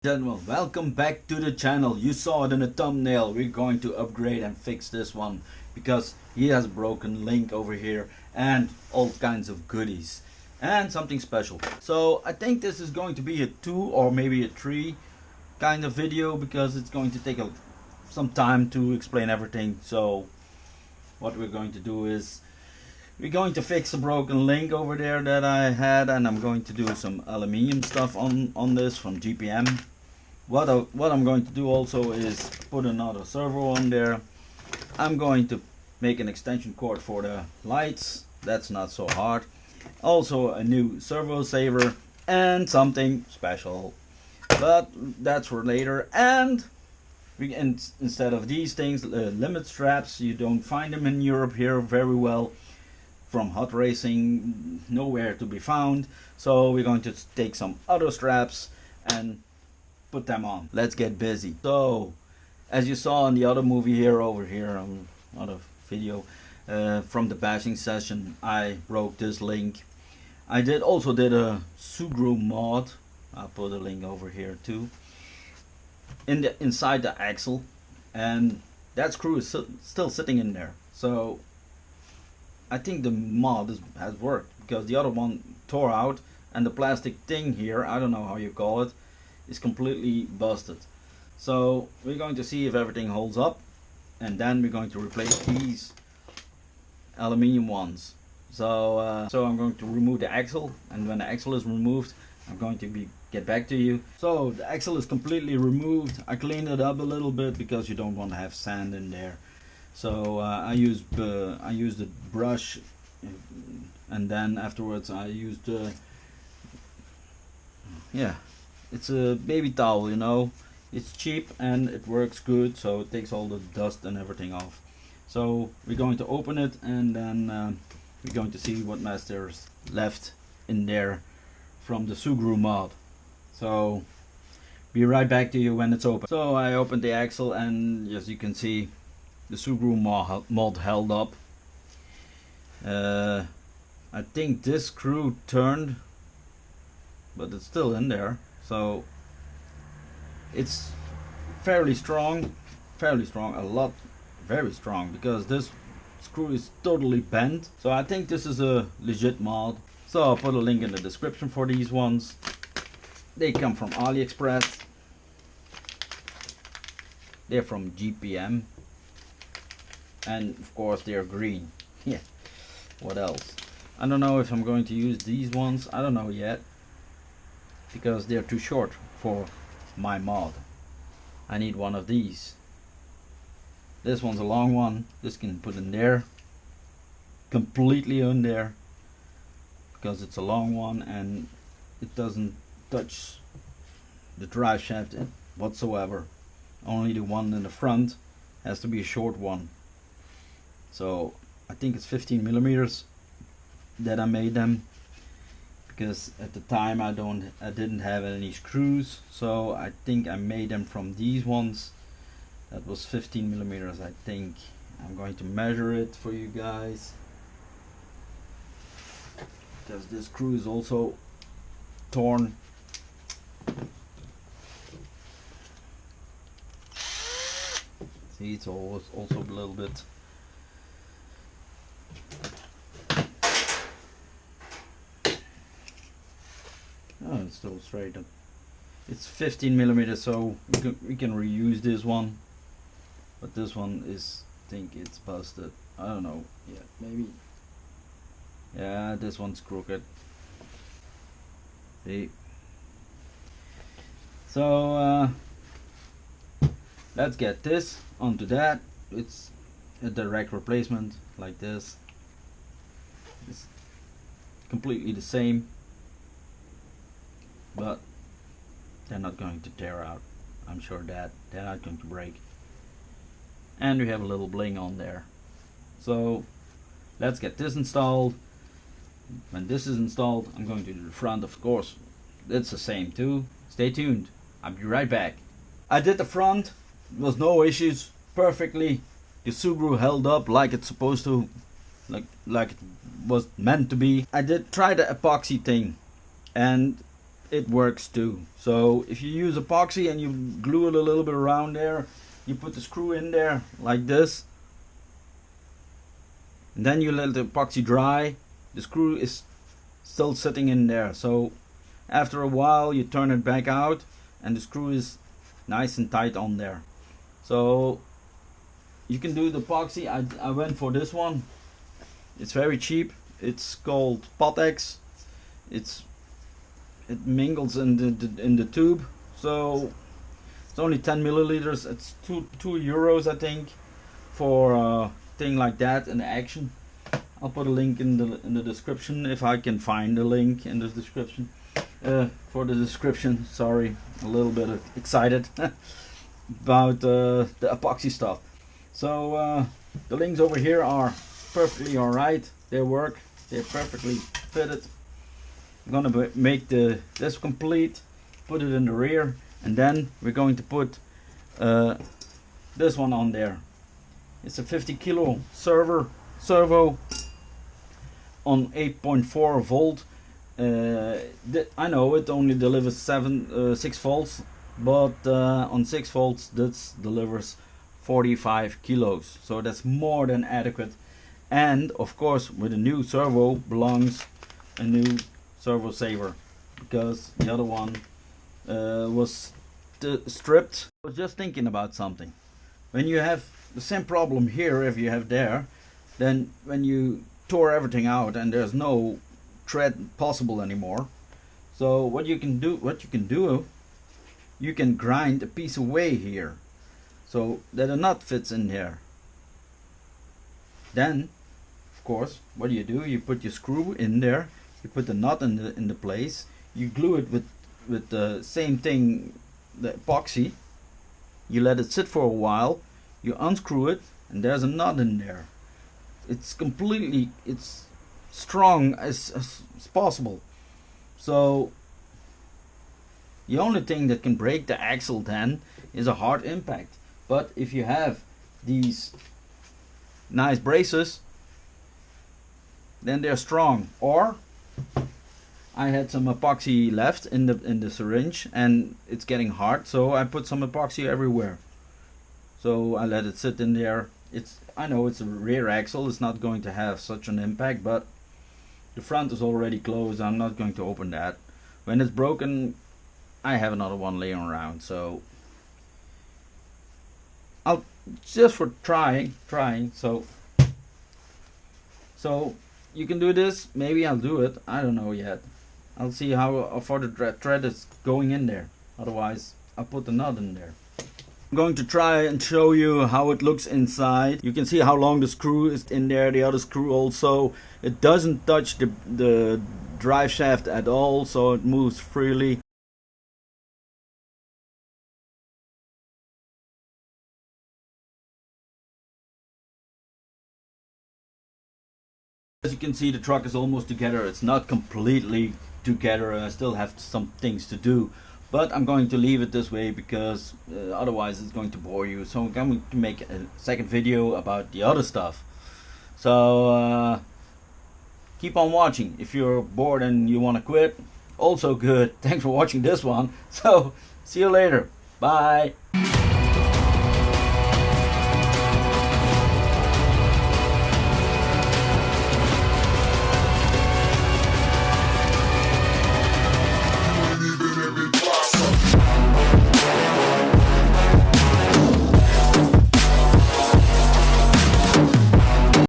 Gentlemen, welcome back to the channel. You saw it in the thumbnail. We're going to upgrade and fix this one because he has a broken link over here and all kinds of goodies and something special. So I think this is going to be a 2 or maybe a 3 kind of video because it's going to take some time to explain everything. So what we're going to do is we're going to fix a broken link over there that I had, and I'm going to do some aluminium stuff on this from GPM. What I'm going to do also is put another servo on there. I'm going to make an extension cord for the lights. That's not so hard. Also a new servo saver and something special, but that's for later. And instead of these things, limit straps, you don't find them in Europe here very well. From hot racing, nowhere to be found. So we're going to take some other straps and put them on. Let's get busy. So as you saw in the other movie here, over here on other video from the bashing session, I broke this link. I also did a Sugru mod. I'll put a link over here too, inside the axle, and that screw is still sitting in there. So I think the mod has worked because the other one tore out, and the plastic thing here, I don't know how you call it, is completely busted. So we're going to see if everything holds up, and then we're going to replace these aluminium ones. So I'm going to remove the axle, and when the axle is removed, I'm going to get back to you. So the axle is completely removed. I cleaned it up a little bit because you don't want to have sand in there. So I used the brush, and then afterwards I used it's a baby towel, you know. It's cheap and it works good, so it takes all the dust and everything off. So we're going to open it, and then we're going to see what mess there's left in there from the Sugru mod. So be right back to you when it's open. So I opened the axle, and as you can see, the Sugru mod held up. I think this screw turned, but it's still in there. So it's fairly strong, very strong, because this screw is totally bent. So I think this is a legit mod. So I'll put a link in the description for these ones. They come from AliExpress. They're from GPM. And of course they're green. Yeah, what else? I don't know if I'm going to use these ones. I don't know yet, because they're too short for my mod. I need one of these. This one's a long one. This can put in there, completely in there, because it's a long one and it doesn't touch the drive shaft whatsoever. Only the one in the front has to be a short one. So I think it's 15 millimeters that I made them, because at the time I didn't have any screws, so I think I made them from these ones. That was 15 millimeters, I think. I'm going to measure it for you guys, because this screw is also torn. See, it's also a little bit. Oh, it's still straight up. It's 15 millimeters, so we can reuse this one, but this one is, I think it's busted. I don't know. Yeah, maybe. Yeah, this one's crooked. See. So let's get this onto that. It's a direct replacement like this. It's completely the same, but they're not going to tear out. I'm sure that they're not going to break. And we have a little bling on there. So let's get this installed. When this is installed, I'm going to do the front, of course. It's the same too. Stay tuned. I'll be right back. I did the front. There was no issues. Perfectly. The Sugru held up like it's supposed to, like it was meant to be. I did try the epoxy thing, and it works too. So if you use epoxy and you glue it a little bit around there, you put the screw in there like this, and then you let the epoxy dry. The screw is still sitting in there, so after a while you turn it back out and the screw is nice and tight on there. So you can do the epoxy. I went for this one. It's very cheap. It's called Pattex. It mingles in the tube, so it's only 10 milliliters. It's 2 euros I think for a thing like that in action. I'll put a link in the description if I can find a link in the description. For the description, sorry, a little bit excited about the epoxy stuff. So the links over here are perfectly alright. They work. They're perfectly fitted. I'm gonna make this complete, put it in the rear, and then we're going to put this one on there. It's a 50 kilo servo on 8.4 volt. I know it only delivers 6 volts, but on 6 volts this delivers 45 kilos, so that's more than adequate. And of course with a new servo belongs a new servo saver, because the other one was stripped. I was just thinking about something. When you have the same problem here if you have there, then when you tore everything out and there's no thread possible anymore, so what you can do, you can grind a piece away here so that a nut fits in there. Then of course what do, you put your screw in there, you put the nut in the place, you glue it with the same thing, the epoxy, you let it sit for a while, you unscrew it, and there's a nut in there. It's completely, it's strong as possible. So the only thing that can break the axle then is a hard impact. But if you have these nice braces, then they're strong. Or I had some epoxy left in the syringe and it's getting hard, so I put some epoxy everywhere. So I let it sit in there. I know it's a rear axle, it's not going to have such an impact, but the front is already closed. I'm not going to open that. When it's broken, I have another one laying around, so I'll just for trying. So you can do this. Maybe I'll do it. I don't know yet. I'll see how far the thread is going in there. Otherwise, I'll put the nut in there. I'm going to try and show you how it looks inside. You can see how long the screw is in there, the other screw also. It doesn't touch the drive shaft at all, so it moves freely. As you can see, the truck is almost together. It's not completely together. I still have some things to do. But I'm going to leave it this way because otherwise it's going to bore you. So I'm going to make a second video about the other stuff. So keep on watching. If you're bored and you want to quit, also good. Thanks for watching this one. So see you later. Bye.